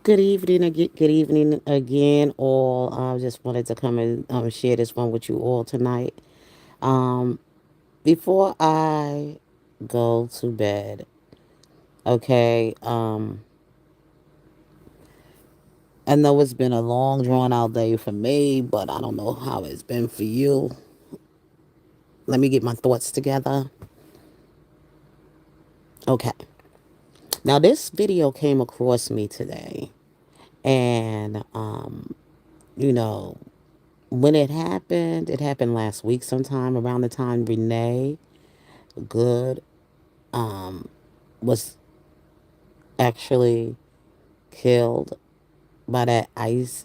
Good evening again, all. I just wanted to come and share this one with you all tonight. Um, Before I go to bed, okay. I know it's been a long, drawn out day for me, but I don't know how it's been for you. Let me get my thoughts together. Okay. Now, this video came across me today, and you know, when it happened last week sometime around the time Renee Good was actually killed by that ICE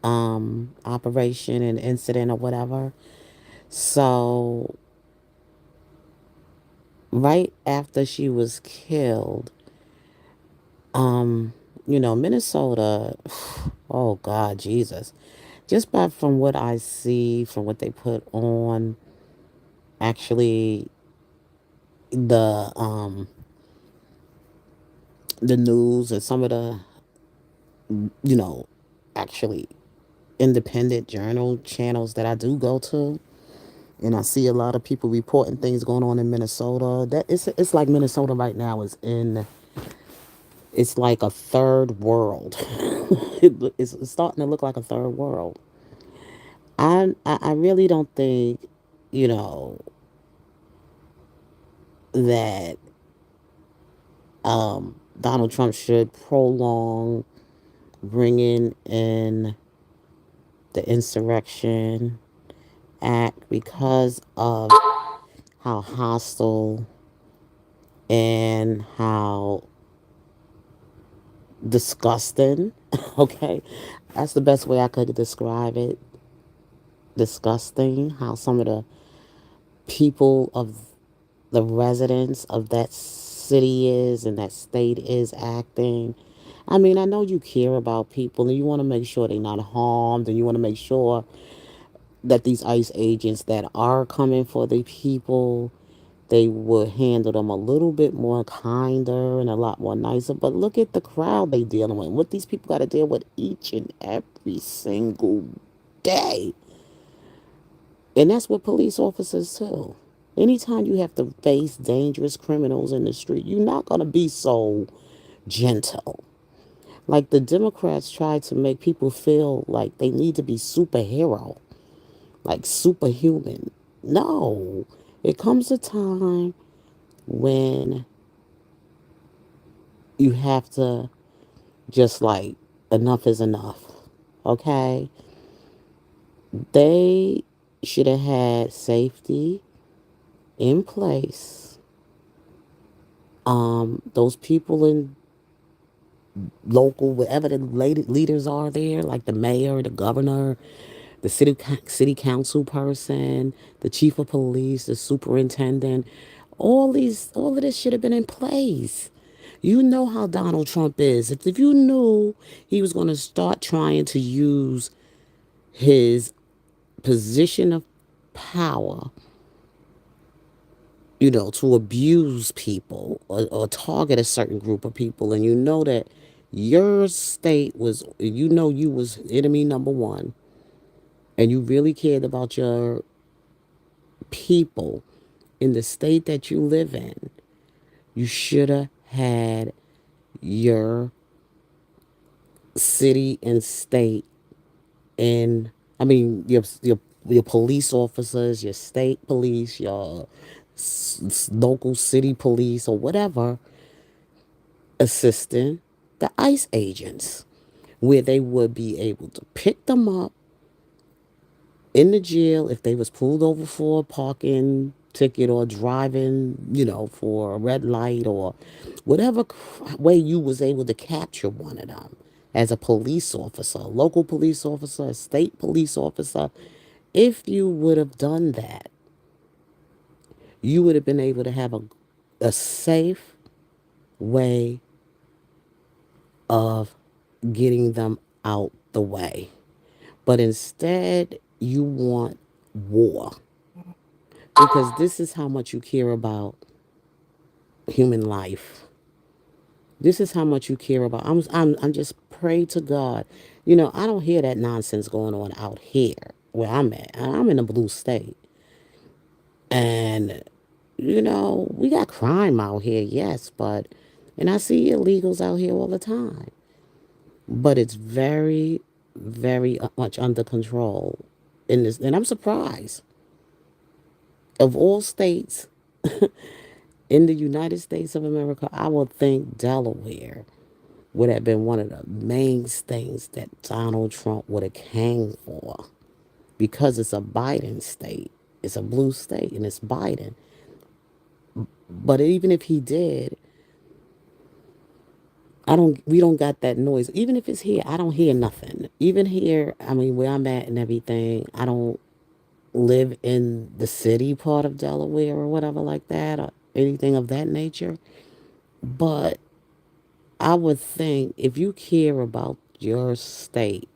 operation and incident or whatever. So right after she was killed, Minnesota, oh God, Jesus. Just by from what I see, from what they put on, actually the the news and some of the you know actually independent journal channels that I do go to, and I see a lot of people reporting things going on in Minnesota. That it's like Minnesota right now is in it's like a third world. It's starting to look like a third world. I really don't think you know that Donald Trump should prolong bringing in the insurrection act because of how hostile and how disgusting. Okay, that's the best way I could describe it. Disgusting how some of the people of the residents of that city is and that state is acting. I mean, I know you care about people and you want to make sure they're not harmed, and you want to make sure that these ICE agents that are coming for the people, they would handle them a little bit more kinder and a lot more nicer. But look at the crowd they dealing with. What these people got to deal with each and every single day. And that's what police officers too. Anytime you have to face dangerous criminals in the street, you're not going to be so gentle. Like the Democrats try to make people feel like they need to be superhero, like superhuman. No, it comes a time when you have to just like, enough is enough. Okay? They should have had safety in place. Those people in local, wherever the leaders are there, like the mayor, the governor, the city council person, the chief of police, the superintendent, all of this should have been in place. You know how Donald Trump is. If you knew he was going to start trying to use his position of power, to abuse people or target a certain group of people, and you know that your state was, you was enemy number one, and you really cared about your people in the state that you live in, you should have had your city and state and I mean your police officers, your state police, your local city police or whatever, assisting the ICE agents, where they would be able to pick them up in the jail if they was pulled over for a parking ticket or driving, for a red light or whatever way you was able to capture one of them as a police officer, a local police officer, a state police officer. If you would have done that, you would have been able to have a safe way of getting them out the way. But instead, you want war because this is how much you care about human life. This is how much you care about. I'm just pray to God. You know, I don't hear that nonsense going on out here where I'm at. I'm in a blue state. And, you know, we got crime out here, yes, but, and I see illegals out here all the time. But it's very, very much under control in this. And I'm surprised. Of all states in the United States of America, I would think Delaware would have been one of the main things that Donald Trump would have came for because it's a Biden state. It's a blue state and it's Biden. But even if he did, we don't got that noise. Even if it's here, I don't hear nothing. Even here, I mean, where I'm at and everything, I don't live in the city part of Delaware or whatever like that or anything of that nature. But I would think if you care about your state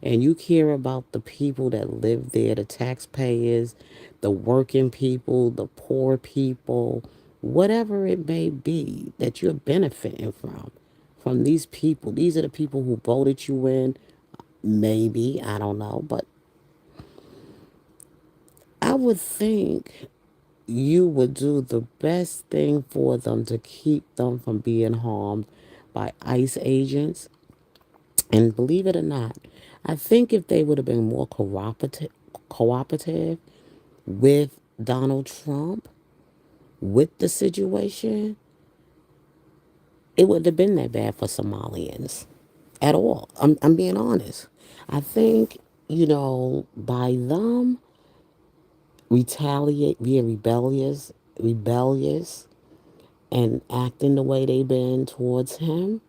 and you care about the people that live there, the taxpayers, the working people, the poor people, whatever it may be that you're benefiting from these people. These are the people who voted you in. Maybe, I don't know, but I would think you would do the best thing for them to keep them from being harmed by ICE agents. And believe it or not, I think if they would have been more cooperative with Donald Trump, with the situation, it wouldn't have been that bad for Somalians at all. I'm being honest. I think, you know, by them being rebellious, and acting the way they've been towards him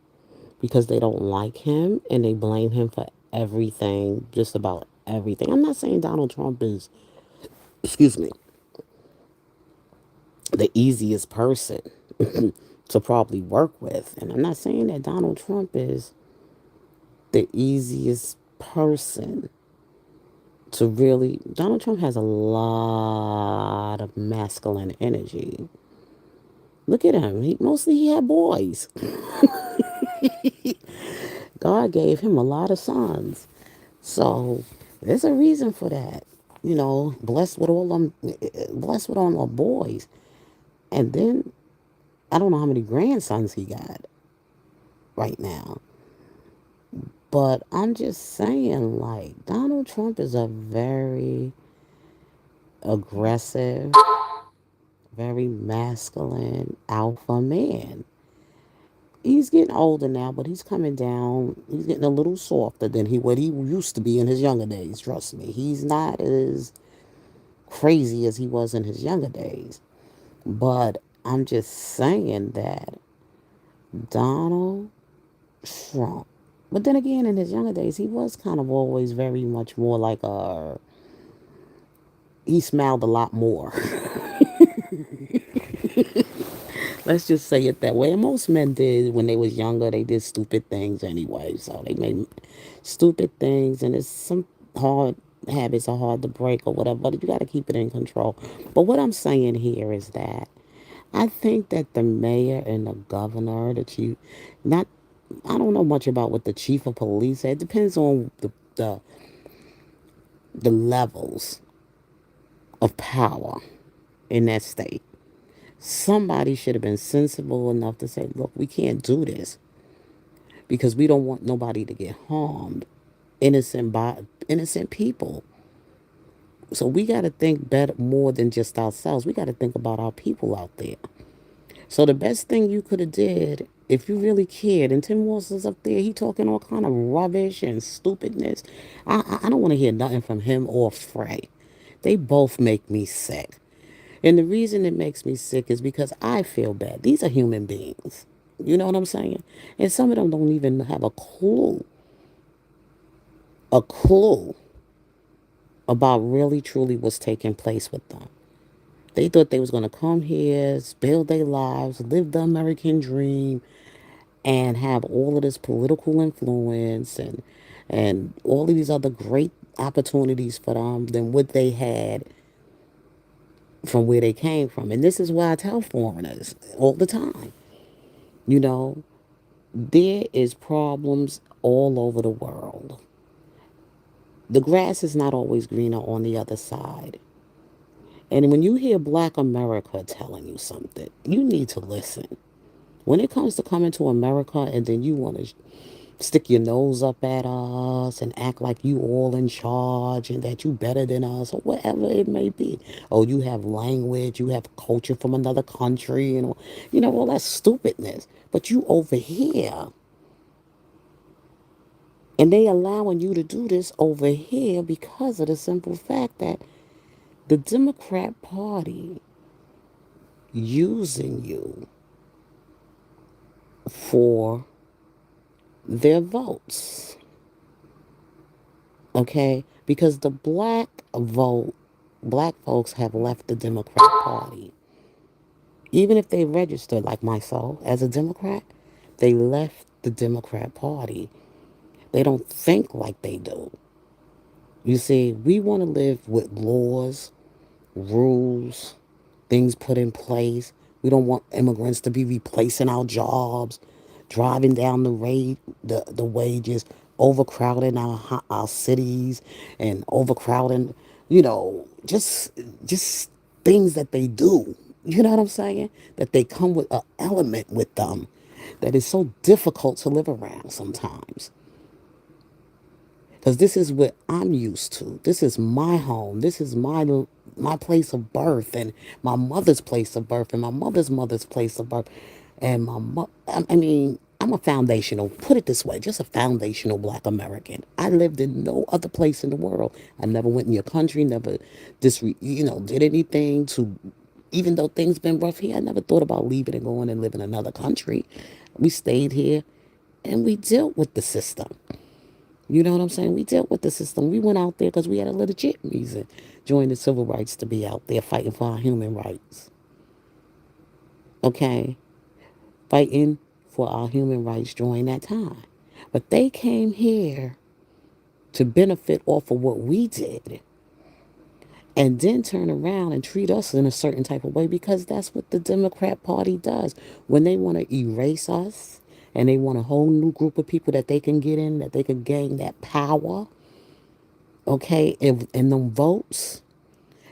because they don't like him and they blame him for everything, just about everything. I'm not saying Donald Trump is, excuse me, the easiest person to probably work with. And I'm not saying that Donald Trump is the easiest person to really. Donald Trump has a lot of masculine energy. Look at him. He had boys. God gave him a lot of sons. So there's a reason for that. You know, blessed with all the boys. And then I don't know how many grandsons he got right now. But I'm just saying, like, Donald Trump is a very aggressive, very masculine alpha man. He's getting older now, but he's coming down. He's getting a little softer than what he used to be in his younger days. Trust me, he's not as crazy as he was in his younger days. But I'm just saying that Donald Trump. But then again, in his younger days, he was kind of always very much more like a. He smiled a lot more. Let's just say it that way. And most men did when they was younger. They did stupid things anyway. So they made stupid things, and it's some hard habits are hard to break or whatever. But you got to keep it in control. But what I'm saying here is that I think that the mayor and the governor, the chief, not I don't know much about what the chief of police said. It depends on the levels of power in that state. Somebody should have been sensible enough to say, look, we can't do this because we don't want nobody to get harmed. Innocent people. So we got to think better more than just ourselves. We got to think about our people out there. So the best thing you could have did, if you really cared, and Tim Walz is up there, he talking all kind of rubbish and stupidness. I don't want to hear nothing from him or Frey. They both make me sick. And the reason it makes me sick is because I feel bad. These are human beings. You know what I'm saying? And some of them don't even have a clue about really truly what's taking place with them. They thought they was going to come here, build their lives, live the American dream, and have all of this political influence and all of these other great opportunities for them than what they had from where they came from. And this is why I tell foreigners all the time, you know, There is problems all over the world. The grass is not always greener on the other side. And when you hear Black America telling you something, you need to listen. When it comes to coming to America and then you want to stick your nose up at us and act like you all in charge and that you better than us or whatever it may be. Oh, you have language, you have culture from another country and all that stupidness. But you over here and they allowing you to do this over here because of the simple fact that the Democrat Party using you for their votes. Okay? Because the black folks have left the Democrat Party. Even if they registered like myself as a Democrat, they left the Democrat Party. They don't think like they do. You see, we want to live with laws, rules, things put in place. We don't want immigrants to be replacing our jobs, driving down the wages, overcrowding our cities, and overcrowding, just things that they do. You know what I'm saying? That they come with an element with them that is so difficult to live around sometimes. Because this is what I'm used to. This is my home. This is my place of birth and my mother's place of birth and my mother's mother's place of birth. And I mean, I'm a foundational, put it this way, just a foundational Black American. I lived in no other place in the world. I never went in your country, never did anything to, even though things been rough here, I never thought about leaving and going and living in another country. We stayed here and we dealt with the system. You know what I'm saying? We dealt with the system. We went out there because we had a legit reason, joined the civil rights to be out there fighting for our human rights. Okay? Fighting for our human rights during that time. But they came here to benefit off of what we did and then turn around and treat us in a certain type of way because that's what the Democrat Party does. When they want to erase us and they want a whole new group of people that they can get in, that they can gain that power, okay, and them votes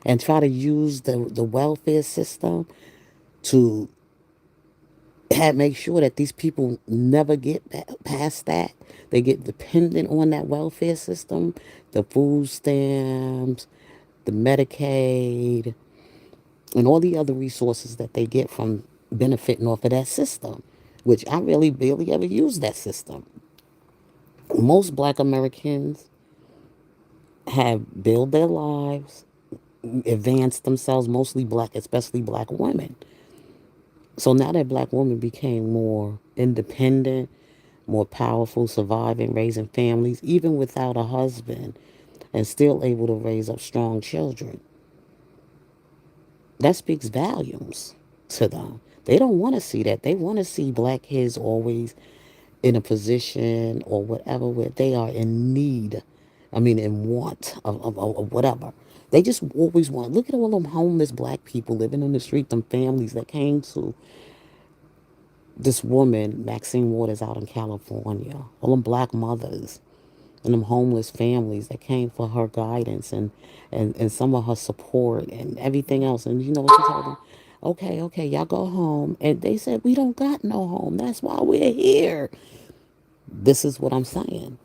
and try to use the welfare system to make sure that these people never get past that. They get dependent on that welfare system, the food stamps, the Medicaid, and all the other resources that they get from benefiting off of that system, which I really barely ever use that system. Most Black Americans have built their lives, advanced themselves, mostly Black, especially Black women. So now that Black women became more independent, more powerful, surviving, raising families, even without a husband, and still able to raise up strong children, that speaks volumes to them. They don't want to see that. They want to see Black kids always in a position or whatever where they are in need. I mean, in want of whatever. They just always want. Look at all them homeless Black people living on the street, them families that came to this woman, Maxine Waters, out in California. All them Black mothers and them homeless families that came for her guidance and some of her support and everything else. And you know what she told them? Okay, okay, y'all go home. And they said, we don't got no home. That's why we're here. This is what I'm saying.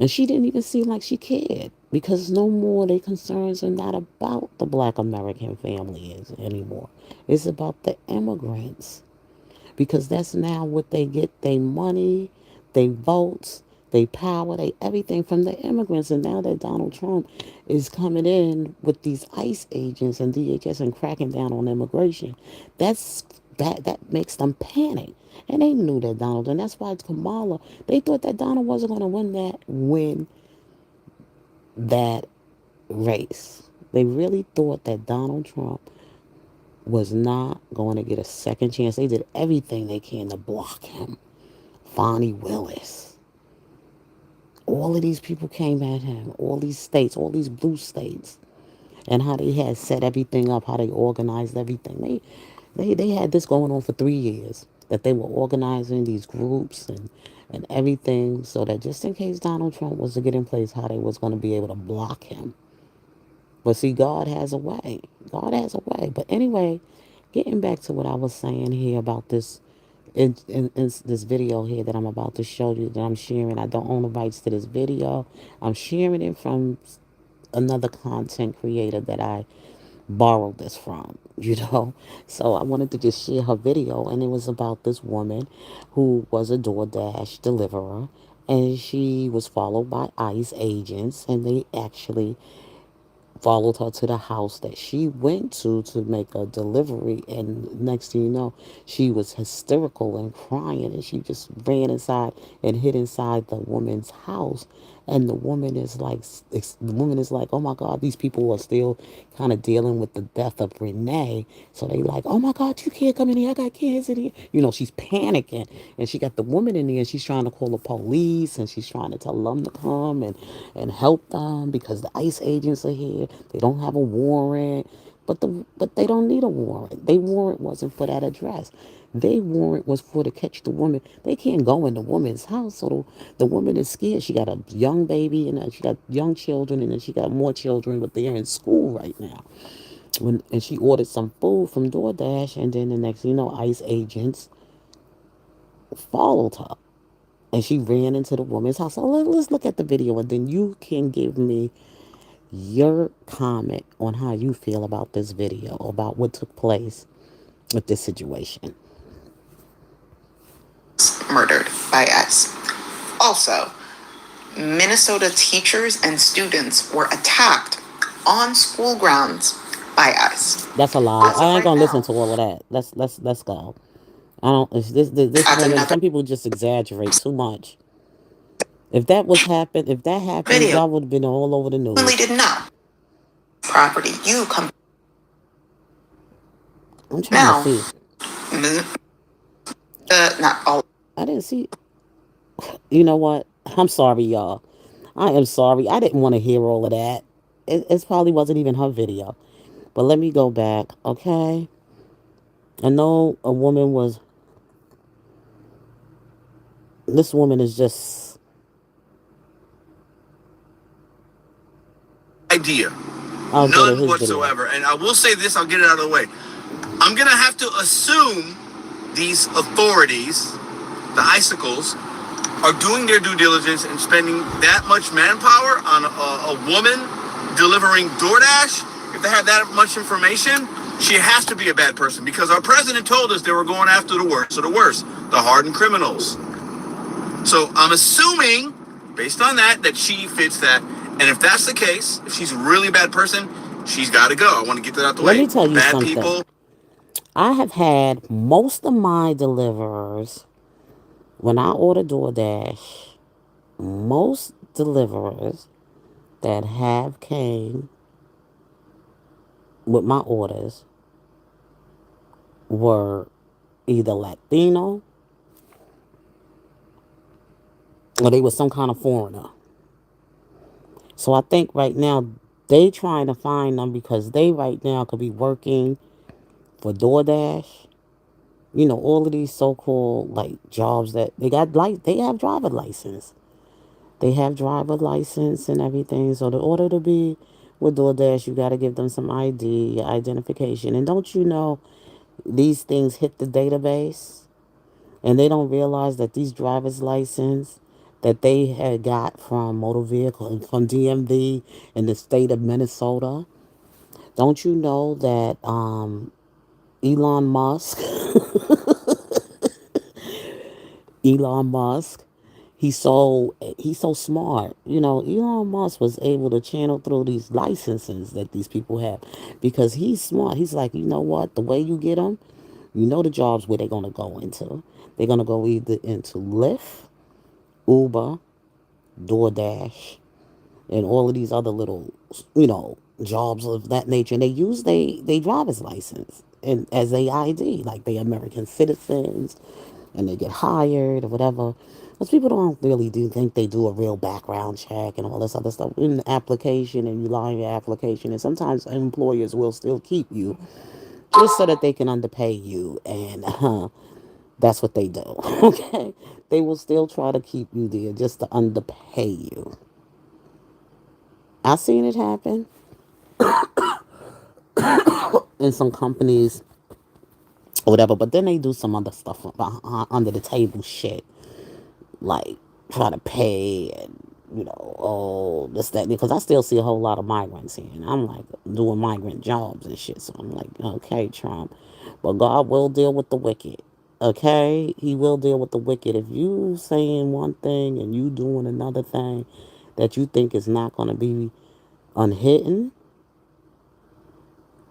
And she didn't even seem like she cared because no more their concerns are not about the Black American families anymore. It's about the immigrants because that's now what they get their money, their votes, their power, they everything from the immigrants. And now that Donald Trump is coming in with these ICE agents and DHS and cracking down on immigration, that makes them panic. And they knew that Donald, and that's why Kamala, they thought that Donald wasn't going to win that race. They really thought that Donald Trump was not going to get a second chance. They did everything they can to block him. Fonnie Willis. All of these people came at him. All these states, all these blue states. And how they had set everything up, how they organized everything. They had this going on for 3 years. that they were organizing these groups and everything so that just in case Donald Trump was to get in place, how they was going to be able to block him. But see, God has a way. God has a way. But anyway, getting back to what I was saying here about this in this video here that I'm about to show you that I'm sharing. I don't own the rights to this video. I'm sharing it from another content creator that I borrowed this from, you know. So I wanted to just share her video, and it was about this woman who was a DoorDash deliverer, and she was followed by ICE agents, and they actually followed her to the house that she went to make a delivery. And next thing you know, she was hysterical and crying, and she just ran inside and hid inside the woman's house. And the woman is like, oh my God, these people are still kind of dealing with the death of Renee. So they like, oh my God, you can't come in here, I got kids in here. You know, she's panicking, and she got the woman in there, and she's trying to call the police, and she's trying to tell them to come and help them because the ICE agents are here. They don't have a warrant, but they don't need a warrant. Their warrant wasn't for that address. Their warrant was for to catch the woman. They can't go in the woman's house, so the woman is scared. She got a young baby, and she got young children, and then she got more children, but they're in school right now. And she ordered some food from DoorDash, and then the next thing you know, ICE agents followed her, and she ran into the woman's house. So let's look at the video, and then you can give me your comment on how you feel about this video, about what took place with this situation. Murdered by ICE. Also, Minnesota teachers and students were attacked on school grounds by ICE. That's a lie. I ain't gonna listen to all of that. Let's go. I don't. This woman. Some people just exaggerate too much. If that happened, Video y'all would have been all over the really news. did not property. You come I'm trying to now. see. Not all. I didn't see. You know what? I'm sorry, y'all. I am sorry. I didn't want to hear all of that. It probably wasn't even her video. But let me go back, okay? I know a woman was. This woman is just. Idea. I'll go to None his video. whatsoever. And I will say this, I'll get it out of the way. I'm going to have to assume these authorities, the icicles, are doing their due diligence and spending that much manpower on a woman delivering DoorDash. If they have that much information, she has to be a bad person because our president told us they were going after the worst of the worst, the hardened criminals. So I'm assuming, based on that, that she fits that. And if that's the case, if she's a really bad person, she's got to go. I want to get that out the Let way. me tell you Bad something. people. I have had most of my deliverers, when I order DoorDash, most deliverers that have came with my orders were either Latino or they were some kind of foreigner. So I think right now they trying to find them because they right now could be working for DoorDash. You know, all of these so-called like jobs that they got, like they have driver license. They have driver license and everything. So in order to be with DoorDash, you got to give them some ID, identification. And don't you know, these things hit the database, and they don't realize that these driver's license that they had got from motor vehicle from DMV in the state of Minnesota. Don't you know that Elon Musk, Elon Musk, he's so smart. You know, Elon Musk was able to channel through these licenses that these people have because he's smart. He's like, you know what? The way you get them, you know the jobs where they're gonna go into. They're gonna go either into Lyft, Uber, DoorDash, and all of these other little, jobs of that nature. And they use they driver's license and as a ID, like they American citizens, and they get hired or whatever. Because people don't really do think they do a real background check and all this other stuff in the application, and you lie in your application, and sometimes employers will still keep you just so that they can underpay you and That's what they do. Okay? They will still try to keep you there just to underpay you. I've seen it happen in some companies or whatever, but then they do some other stuff under the table shit, like try to pay and, oh, this, that, because I still see a whole lot of migrants here, and I'm like doing migrant jobs and shit, so I'm like, okay, Trump, but God will deal with the wicked. Okay, he will deal with the wicked. If you saying one thing and you doing another thing that you think is not going to be unhidden,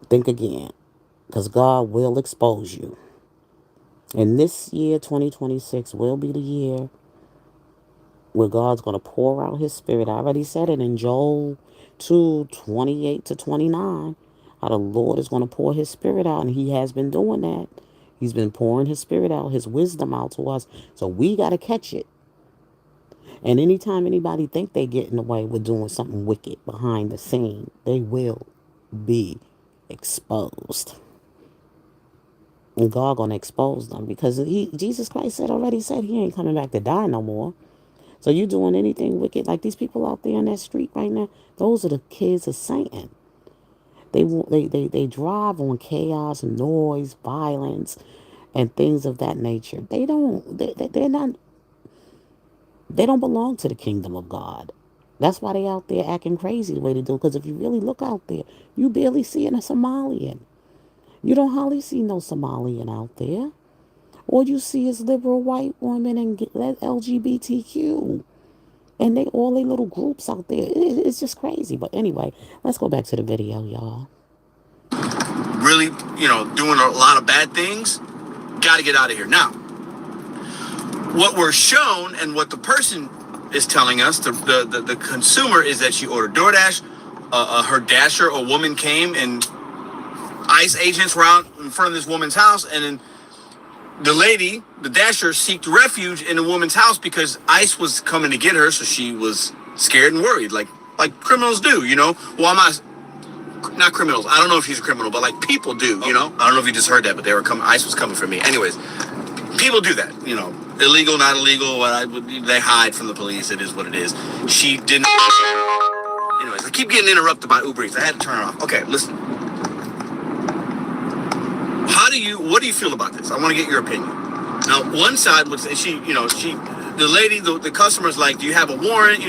think again, because God will expose you. And this year, 2026, will be the year where God's going to pour out his spirit. I already said it in Joel 2:28-29. How the Lord is going to pour his spirit out, and he has been doing that. He's been pouring his spirit out, his wisdom out to us. So we got to catch it. And anytime anybody think they getting away with doing something wicked behind the scene, they will be exposed. And God gonna expose them, because Jesus Christ already said he ain't coming back to die no more. So you doing anything wicked, like these people out there on that street right now, those are the kids of Satan. They drive on chaos, noise, violence, and things of that nature. They don't belong to the kingdom of God. That's why they out there acting crazy the way they do. Because if you really look out there, you barely see a Somalian. You don't hardly see no Somalian out there. All you see is liberal white women and LGBTQ. And all they little groups out there. It's just crazy. But anyway, let's go back to the video, y'all. Really, doing a lot of bad things. Got to get out of here. Now, what we're shown and what the person is telling us, the consumer, is that she ordered DoorDash. Her dasher, a woman, came, and ICE agents were out in front of this woman's house, and then the lady, the dasher, sought refuge in the woman's house because ICE was coming to get her, so she was scared and worried, like criminals do, Well, I'm not criminals. I don't know if she's a criminal, but like people do, I don't know if you just heard that, but they were coming. ICE was coming for me. Anyways, people do that, illegal, not illegal. They hide from the police. It is what it is. She didn't. Anyways, I keep getting interrupted by Uber Eats. I had to turn it off. Okay, listen. What do you feel about this? I want to get your opinion. Now, one side would say the lady, the customer's like, do you have a warrant?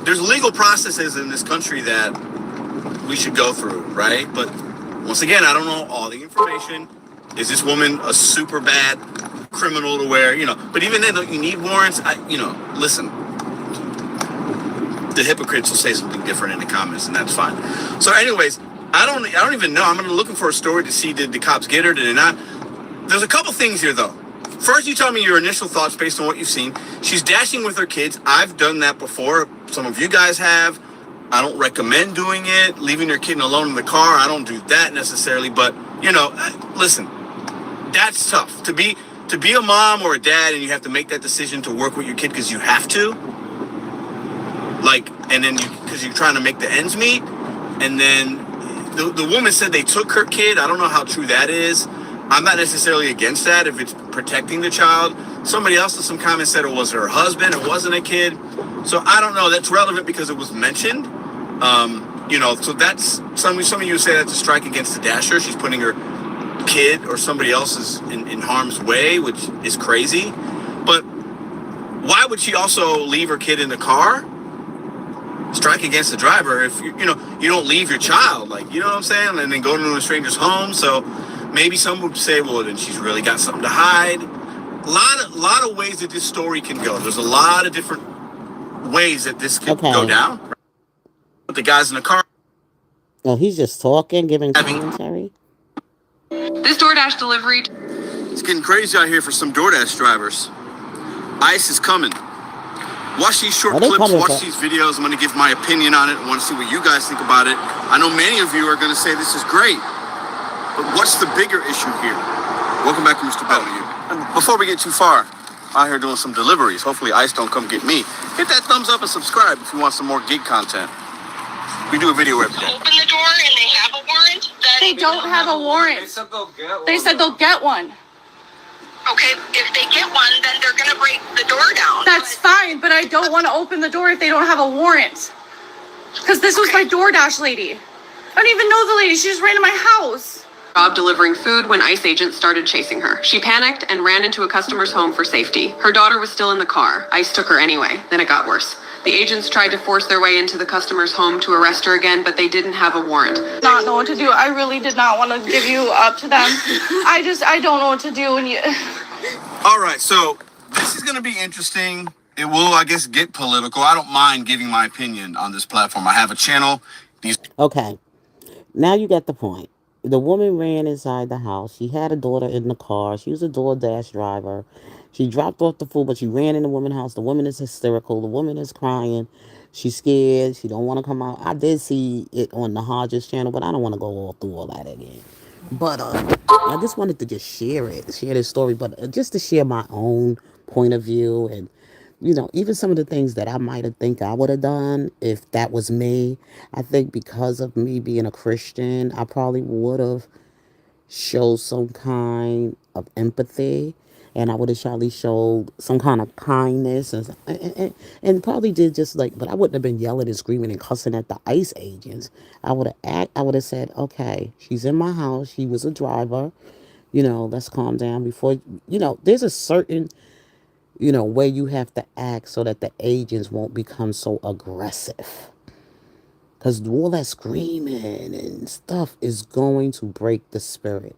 There's legal processes in this country that we should go through, right? But once again, I don't know all the information. Is this woman a super bad criminal to where, but even then, don't you need warrants? Listen, the hypocrites will say something different in the comments, and that's fine. So anyways, I don't even know. I'm looking for a story to see, did the cops get her, did they not? There's a couple things here, though. First, you tell me your initial thoughts based on what you've seen. She's dashing with her kids. I've done that before. Some of you guys have. I don't recommend doing it. Leaving your kid alone in the car, I don't do that necessarily. But, listen, that's tough. To be a mom or a dad and you have to make that decision to work with your kid because you have to. And then because you're trying to make the ends meet. And then the woman said they took her kid. I don't know how true that is. I'm not necessarily against that if it's protecting the child. Somebody else in some comments said it was her husband. It wasn't a kid. So I don't know. That's relevant because it was mentioned. So that's some of you say that's a strike against the dasher. She's putting her kid or somebody else's in harm's way, which is crazy. But why would she also leave her kid in the car? Strike against the driver if you don't leave your child, you know what I'm saying, and then go into a stranger's home. So maybe some would say, well, then she's really got something to hide. A lot of ways that this story can go. There's a lot of different ways that this could go down. But the guys in the car. Oh, he's just talking, giving commentary. This DoorDash delivery. It's getting crazy out here for some DoorDash drivers. ICE is coming. Watch these short clips, watch these videos. I'm going to give my opinion on it. I want to see what you guys think about it. I know many of you are going to say this is great. But what's the bigger issue here? Welcome back to Mr. Bell. Before we get too far, out here doing some deliveries. Hopefully ICE don't come get me. Hit that thumbs up and subscribe if you want some more gig content. We do a video every day. Open the door and they have a warrant? They don't have a warrant. They said they'll get one. Okay, if they get one, then they're gonna break the door down. That's fine, but I don't want to open the door if they don't have a warrant. Because this was my DoorDash lady. I don't even know the lady. She just ran to my house. Job delivering food when ICE agents started chasing her. She panicked and ran into a customer's home for safety. Her daughter was still in the car. ICE took her anyway. Then it got worse. The agents tried to force their way into the customer's home to arrest her again, but they didn't have a warrant. Not know what to do. I really did not want to give you up to them. I don't know what to do. All right, so this is going to be interesting. It will, I guess, get political. I don't mind giving my opinion on this platform. I have a channel. Okay, now you get the point. The woman ran inside the house. She had a daughter in the car. She was a DoorDash driver. She dropped off the food, but she ran in the woman's house. The woman is hysterical. The woman is crying. She's scared. She don't want to come out. I did see it on the Hodges channel, but I don't want to go all through all that again. But I just wanted to just share this story, but just to share my own point of view and even some of the things that I might have think I would have done if that was me. I think because of me being a Christian, I probably would have showed some kind of empathy, and I would have surely showed some kind of kindness and probably did just like, but I wouldn't have been yelling and screaming and cussing at the ICE agents. I would have said, okay, she's in my house. She was a driver. Let's calm down before, there's a certain way you have to act so that the agents won't become so aggressive. Because all that screaming and stuff is going to break the spirit.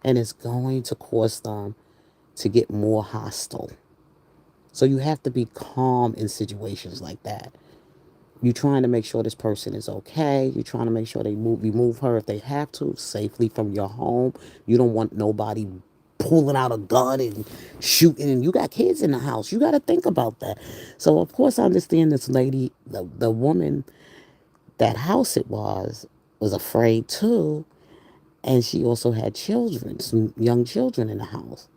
And it's going to cause them to get more hostile. So you have to be calm in situations like that. You're trying to make sure this person is okay. You're trying to make sure they remove her if they have to safely from your home. You don't want nobody pulling out a gun and shooting. And you got kids in the house. You got to think about that. So, of course, I understand this lady, the woman, that house it was afraid too. And she also had children, some young children in the house.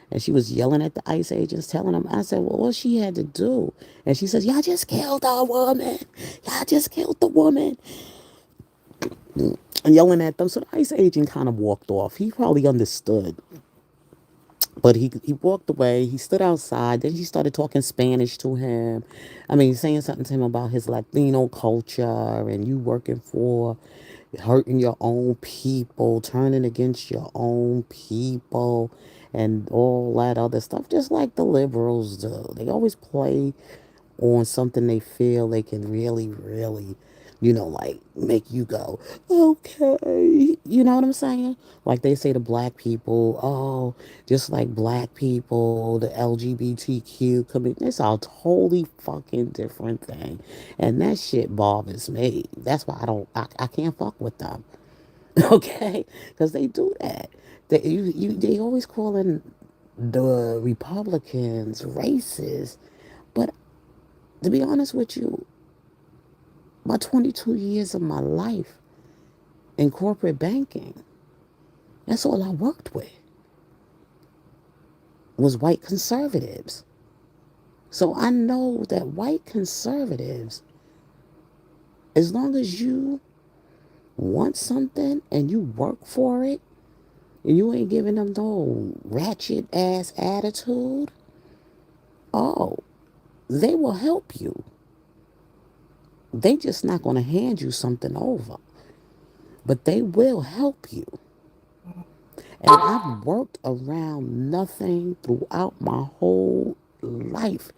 And she was yelling at the ICE agents, telling them, I said, well, what she had to do? And she says, y'all just killed a woman. Y'all just killed the woman. And yelling at them. So the ICE agent kind of walked off. He probably understood. But he walked away. He stood outside. Then she started talking Spanish to him. I mean, saying something to him about his Latino culture and you working for hurting your own people, turning against your own people, and all that other stuff, just like the liberals do. They always play on something they feel they can really, really, like make you go, okay. You know what I'm saying? Like they say to black people, oh, just like black people, the LGBTQ community, it's a totally fucking different thing. And that shit bothers me. That's why I can't fuck with them. Okay? Because they do that. They always calling the Republicans racist. But to be honest with you, my 22 years of my life in corporate banking, that's all I worked with was white conservatives. So I know that white conservatives, as long as you want something and you work for it, and you ain't giving them no ratchet ass attitude, oh, they will help you. They just not going to hand you something over. But they will help you. And I've worked around nothing throughout my whole life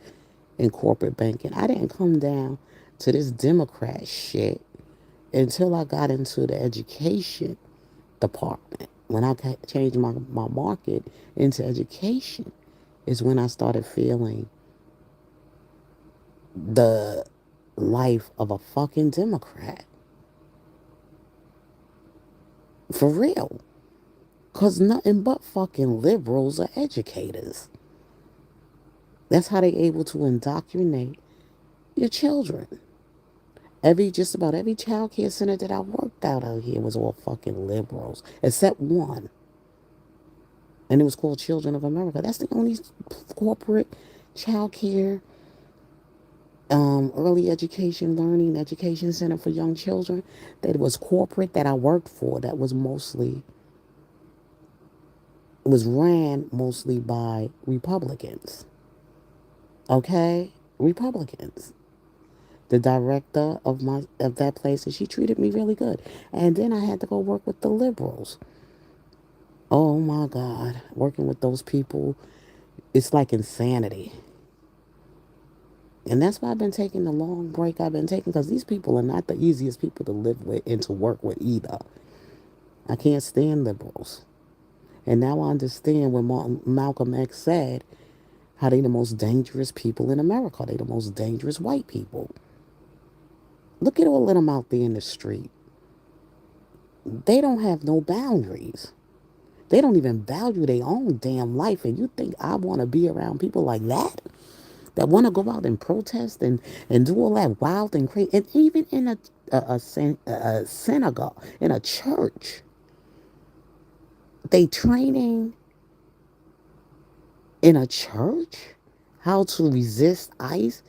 in corporate banking. I didn't come down to this Democrat shit until I got into the education department. When I changed my market into education is when I started feeling the life of a fucking Democrat. For real. Because nothing but fucking liberals are educators. That's how they able to indoctrinate your children. Just about every child care center that I worked out here was all fucking liberals. Except one. And it was called Children of America. That's the only corporate child care, early education, learning, education center for young children that was corporate that I worked for that was mostly was ran mostly by Republicans. Okay? Republicans. The director of that place, and she treated me really good. And then I had to go work with the liberals. Oh my God. Working with those people, it's like insanity. And that's why I've been taking the long break I've been taking, because these people are not the easiest people to live with and to work with either. I can't stand liberals. And now I understand when Malcolm X said how they the most dangerous people in America. They the most dangerous white people. Look at all of them out there in the street. They don't have no boundaries. They don't even value their own damn life. And you think I want to be around people like that? That want to go out and protest and do all that wild and crazy. And even in a synagogue, in a church, they training in a church how to resist ICE.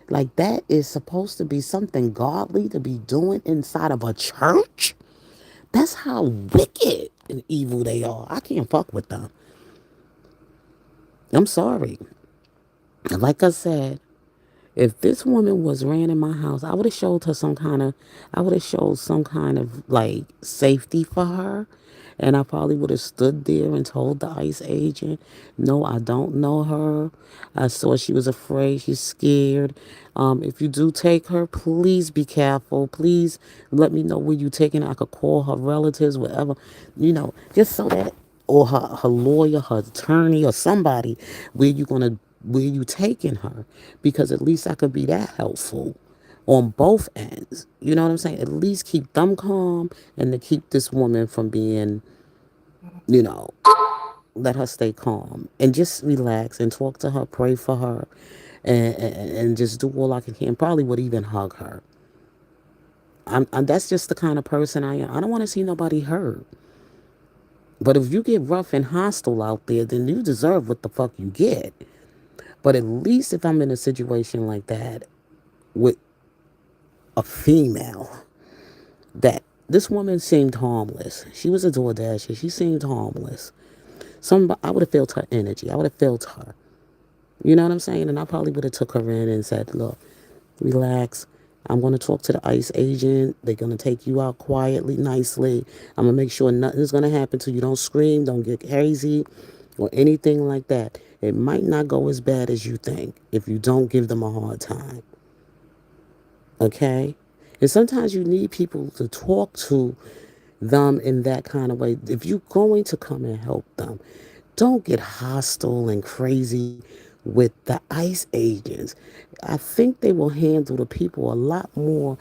Like that is supposed to be something godly to be doing inside of a church. That's how wicked and evil they are. I can't fuck with them. I'm sorry. Like I said, if this woman was ran in my house, I would have showed her I would have showed some kind of like safety for her. And I probably would have stood there and told the ICE agent, no, I don't know her. I saw she was afraid. She's scared. If you do take her, please be careful. Please let me know where you taking her. I could call her relatives, whatever, just so that, or her lawyer, her attorney, or somebody, where you taking her, because at least I could be that helpful on both ends. You know what I'm saying? At least keep them calm and to keep this woman from being, you know, let her stay calm and just relax and talk to her, pray for her, and just do all I can. Probably would even hug her. That's just the kind of person I am. I don't want to see nobody hurt. But if you get rough and hostile out there, then you deserve what the fuck you get. But at least if I'm in a situation like that with a female, that this woman seemed harmless. She was a DoorDasher. She seemed harmless. I would have felt her energy. I would have felt her. You know what I'm saying? And I probably would have took her in and said, look, relax. I'm going to talk to the ICE agent. They're going to take you out quietly, nicely. I'm going to make sure nothing's going to happen to you. Don't scream. Don't get crazy or anything like that. It might not go as bad as you think if you don't give them a hard time. Okay? And sometimes you need people to talk to them in that kind of way. If you're going to come and help them, don't get hostile and crazy with the ICE agents. I think they will handle the people a lot more,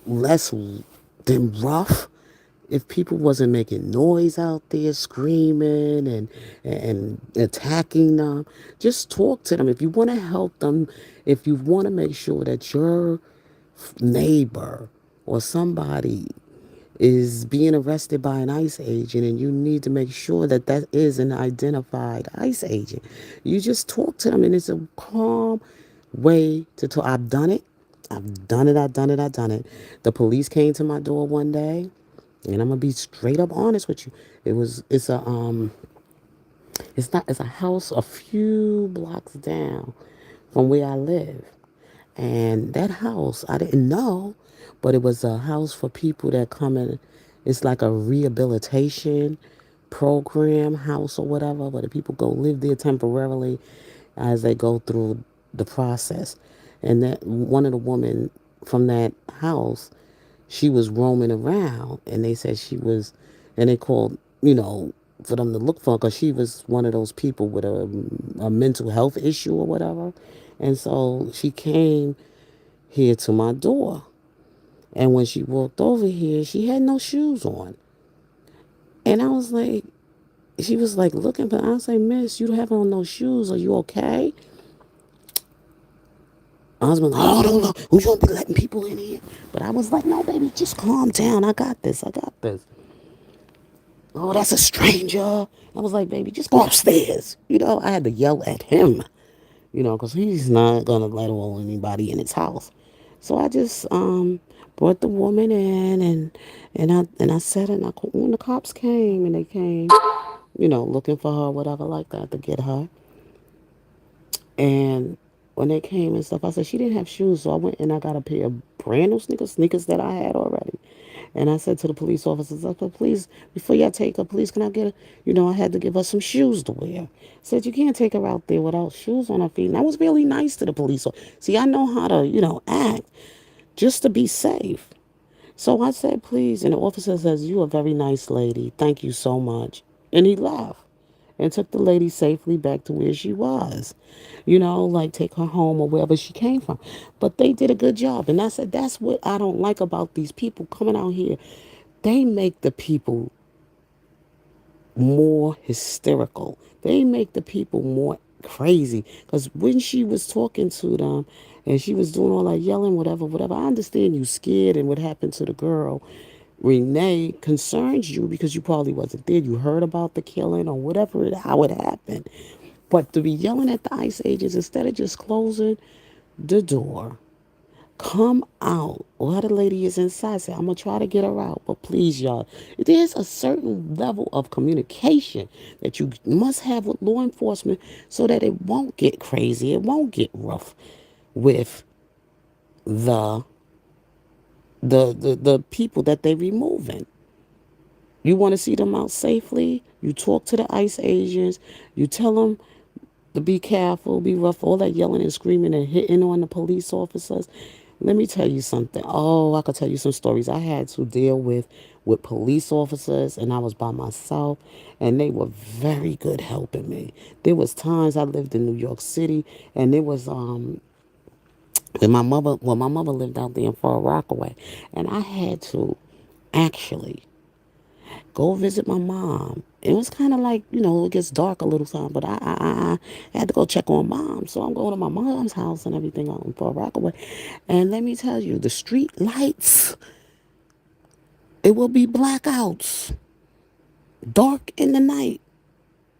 less than rough if people wasn't making noise out there screaming and attacking them. Just talk to them. If you want to help them, if you want to make sure that your neighbor or somebody is being arrested by an ICE agent, and you need to make sure that that is an identified ICE agent, you just talk to them, and it's a calm way to talk. I've done it. I've done it. I've done it. I've done it. The police came to my door one day, and I'm gonna be straight up honest with you. It's a house a few blocks down from where I live. And that house, I didn't know, but it was a house for people that come in. It's like a rehabilitation program house or whatever, where the people go live there temporarily as they go through the process. And that one of the women from that house, she was roaming around, and they said and they called, for them to look for her, because she was one of those people with a mental health issue or whatever. And so she came here to my door. And when she walked over here, she had no shoes on. And I was like, she was like looking, but I was like, miss, you don't have on no shoes. Are you okay? I was like, oh, don't know. Who's going to be letting people in here? But I was like, no, baby, just calm down. I got this. I got this. Oh, that's a stranger. I was like, baby, just go upstairs. I had to yell at him, because he's not going to let all anybody in his house. So I just brought the woman in, and I said it. And when the cops came, and they came, looking for her, whatever like that, to get her. And when they came and stuff, I said she didn't have shoes, so I went and I got a pair of brand new sneakers that I had already. And I said to the police officers, I said, please, before y'all take her, please, can I get her? I had to give her some shoes to wear. I said, you can't take her out there without shoes on her feet. And I was really nice to the police. See, I know how to, act just to be safe. So I said, please. And the officer says, you're a very nice lady. Thank you so much. And he left and took the lady safely back to where she was. Like take her home or wherever she came from. But they did a good job. And I said, that's what I don't like about these people coming out here. They make the people more hysterical. They make the people more crazy. Because when she was talking to them and she was doing all that yelling, whatever, whatever, I understand you scared and what happened to the girl. Renee concerns you because you probably wasn't there. You heard about the killing or whatever, how it happened. But to be yelling at the ICE agents instead of just closing the door, come out while the lady is inside. Say, I'm going to try to get her out. But please, y'all, there's a certain level of communication that you must have with law enforcement so that it won't get crazy. It won't get rough with the the people that they removing. You want to see them out safely? You talk to the ICE agents. You tell them to be careful, be rough, all that yelling and screaming and hitting on the police officers. Let me tell you something. Oh, I could tell you some stories I had to deal with police officers, and I was by myself, and they were very good helping me. There was times I lived in New York City, and there was when my mother lived out there in Far Rockaway, and I had to actually go visit my mom. It was kind of like, it gets dark a little time, but I had to go check on mom. So I'm going to my mom's house and everything out in Far Rockaway. And let me tell you, the street lights, it will be blackouts, dark in the night.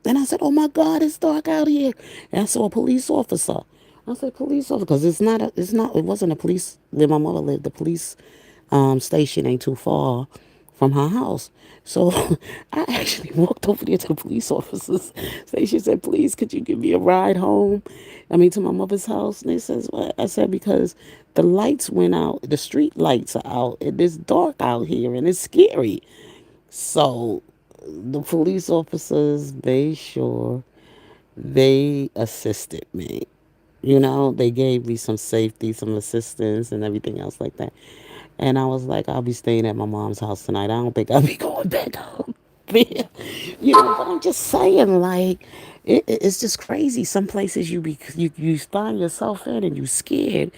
And I said, oh my God, it's dark out here. And I saw a police officer. I said, police officer, because it wasn't a police, where my mother lived, the police station ain't too far from her house. So I actually walked over there to the police officers station, said, please, could you give me a ride home? I mean, to my mother's house. And they says, what? I said, because the lights went out, the street lights are out, and it's dark out here, and it's scary. So the police officers made sure they assisted me. They gave me some safety, some assistance, and everything else like that. And I was like, I'll be staying at my mom's house tonight. I don't think I'll be going back home there. But I'm just saying, like, it's just crazy. Some places you find yourself in and you scared.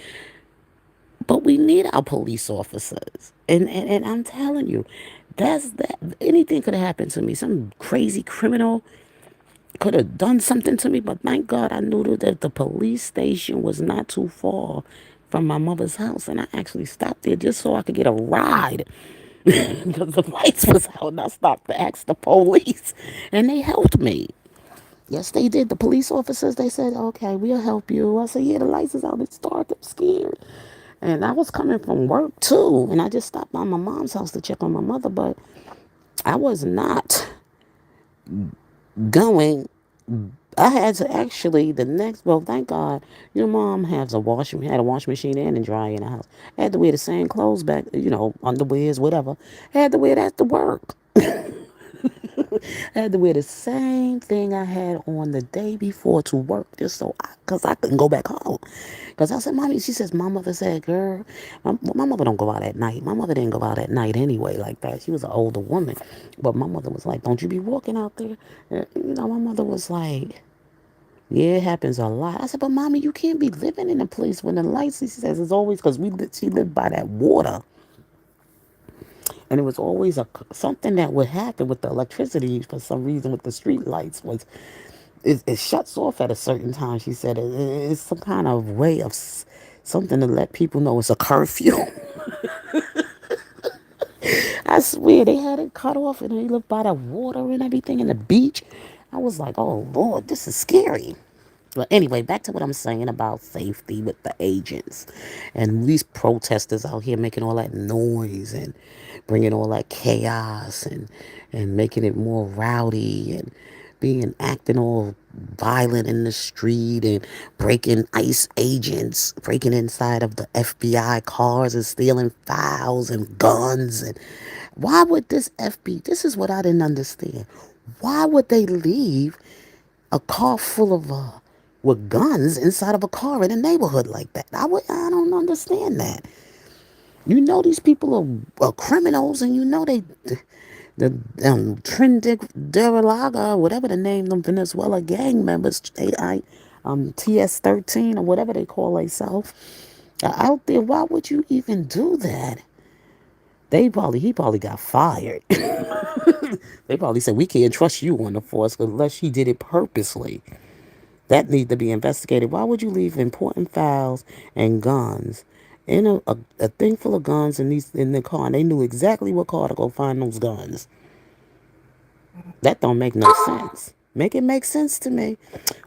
But we need our police officers. And I'm telling you, that's that. Anything could have happened to me. Some crazy criminal could have done something to me. But thank God I knew that the police station was not too far from my mother's house. And I actually stopped there just so I could get a ride. Because the lights was out and I stopped to ask the police. And they helped me. Yes, they did. The police officers, they said, okay, we'll help you. I said, yeah, the lights is out. It's dark. I'm scared. And I was coming from work too. And I just stopped by my mom's house to check on my mother. But I was not going. I had to actually thank God, mom had a washing machine and a dryer in the house. I had to wear the same clothes back, underwears, whatever. I had to wear that to work. I had to wear the same thing I had on the day before to work just because I couldn't go back home. Because I said, Mommy, she says, my mother said, girl, my mother don't go out at night. My mother didn't go out at night anyway like that. She was an older woman. But my mother was like, don't you be walking out there. My mother was like, yeah, it happens a lot. I said, but Mommy, you can't be living in a place when the lights, she says, it's always, because she lived by that water. And it was always something that would happen with the electricity for some reason with the street lights was it shuts off at a certain time. She said it's some kind of way of something to let people know it's a curfew. I swear they had it cut off and they lived by the water and everything and the beach. I was like, oh Lord, this is scary. But anyway, back to what I'm saying about safety with the agents and these protesters out here making all that noise and bringing all that chaos and making it more rowdy and being acting all violent in the street and breaking ICE agents, breaking inside of the FBI cars and stealing files and guns. And why would this FB? This is what I didn't understand. Why would they leave a car full of with guns inside of a car in a neighborhood like that? I don't understand that. You know these people are criminals, and you know the Trinidad, whatever the name, them Venezuela gang members, TS-13 or whatever they call themselves, are out there. Why would you even do that? He probably got fired. They probably said we can't trust you on the force unless she did it purposely. That need to be investigated. Why would you leave important files and guns in a thing full of guns in the car? And they knew exactly what car to go find those guns. That don't make no sense. Make it make sense to me.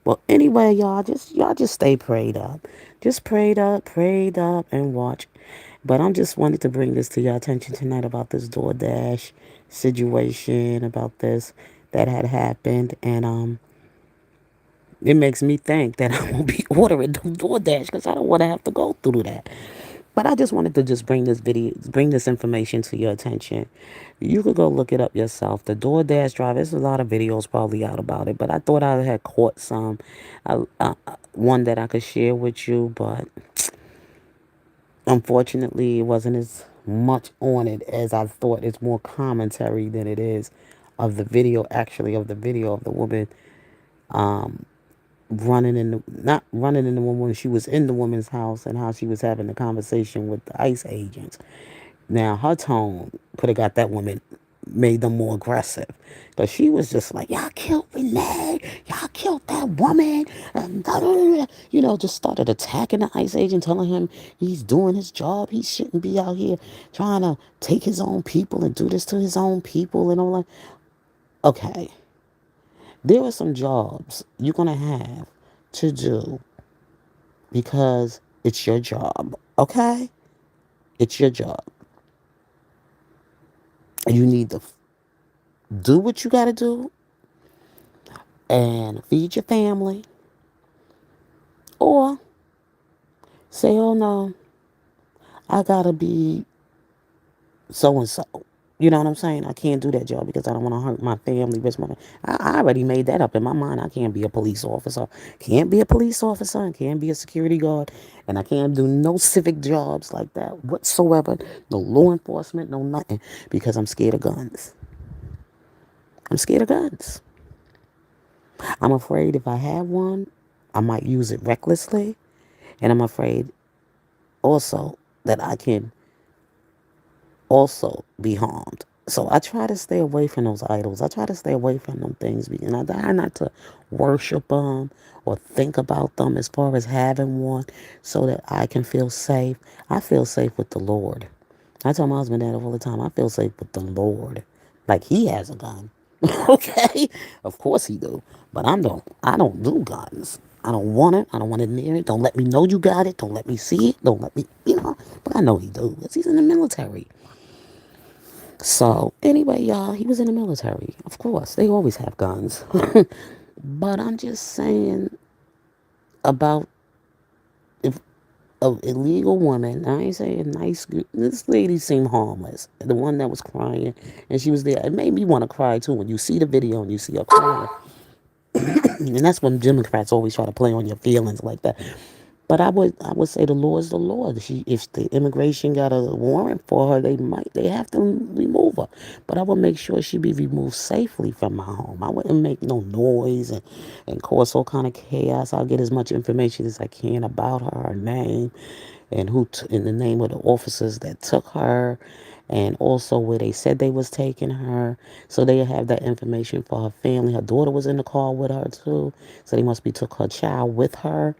Well, anyway, y'all just stay prayed up. Just prayed up, and watch. But I'm just wanted to bring this to your attention tonight about this DoorDash situation, about this that had happened, and it makes me think that I won't be ordering the DoorDash because I don't want to have to go through that. But I just wanted to just bring this information to your attention. You could go look it up yourself. The DoorDash driver. There's a lot of videos probably out about it, but I thought I had caught one that I could share with you. But unfortunately, it wasn't as much on it as I thought. It's more commentary than it is of the video. Actually, of the video of the woman not running in the woman when she was in the woman's house and how she was having the conversation with the ICE agents. Now her tone could have got that woman, made them more aggressive, but she was just like, y'all killed Renee, y'all killed that woman, and just started attacking the ICE agent, telling him he's doing his job, he shouldn't be out here trying to take his own people and do this to his own people and all that. Okay, there are some jobs you're going to have to do because it's your job, okay? It's your job. You need to do what you got to do and feed your family, or say, oh no, I got to be so and so. You know what I'm saying? I can't do that job because I don't want to hurt my family. I already made that up in my mind. I can't be a police officer. Can't be a police officer and can't be a security guard. And I can't do no civic jobs like that whatsoever. No law enforcement, no nothing. Because I'm scared of guns. I'm scared of guns. I'm afraid if I have one, I might use it recklessly. And I'm afraid also that I can also be harmed. So I try to stay away from those idols. I try to stay away from them things. And I try not to worship them or think about them as far as having one so that I can feel safe. I feel safe with the Lord. I tell my husband that all the time. I feel safe with the Lord. Like he has a gun. Okay? Of course he do. But I don't do guns. I don't want it. I don't want it near it. Don't let me know you got it. Don't let me see it. Don't let me, But I know he do because he's in the military. So, anyway, y'all, he was in the military. Of course, they always have guns. But I'm just saying about if an illegal woman, I ain't saying nice, this lady seemed harmless. The one that was crying, and she was there. It made me want to cry, too, when you see the video and you see her crying. And that's when Democrats always try to play on your feelings like that. But I would say the Lord's the Lord. If the immigration got a warrant for her, they have to remove her. But I would make sure she be removed safely from my home. I wouldn't make no noise and cause all kind of chaos. I'll get as much information as I can about her name, and in the name of the officers that took her, and also where they said they was taking her, so they have that information for her family. Her daughter was in the car with her too, so they must be took her child with her.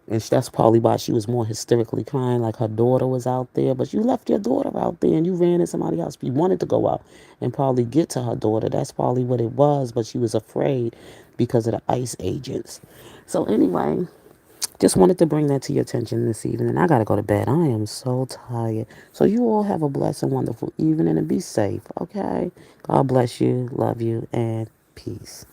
And that's probably why she was more hysterically crying, like her daughter was out there. But you left your daughter out there and you ran in somebody's house. You wanted to go out and probably get to her daughter. That's probably what it was. But she was afraid because of the ICE agents. So anyway, just wanted to bring that to your attention this evening. I got to go to bed. I am so tired. So you all have a blessed and wonderful evening and be safe, okay? God bless you, love you, and peace.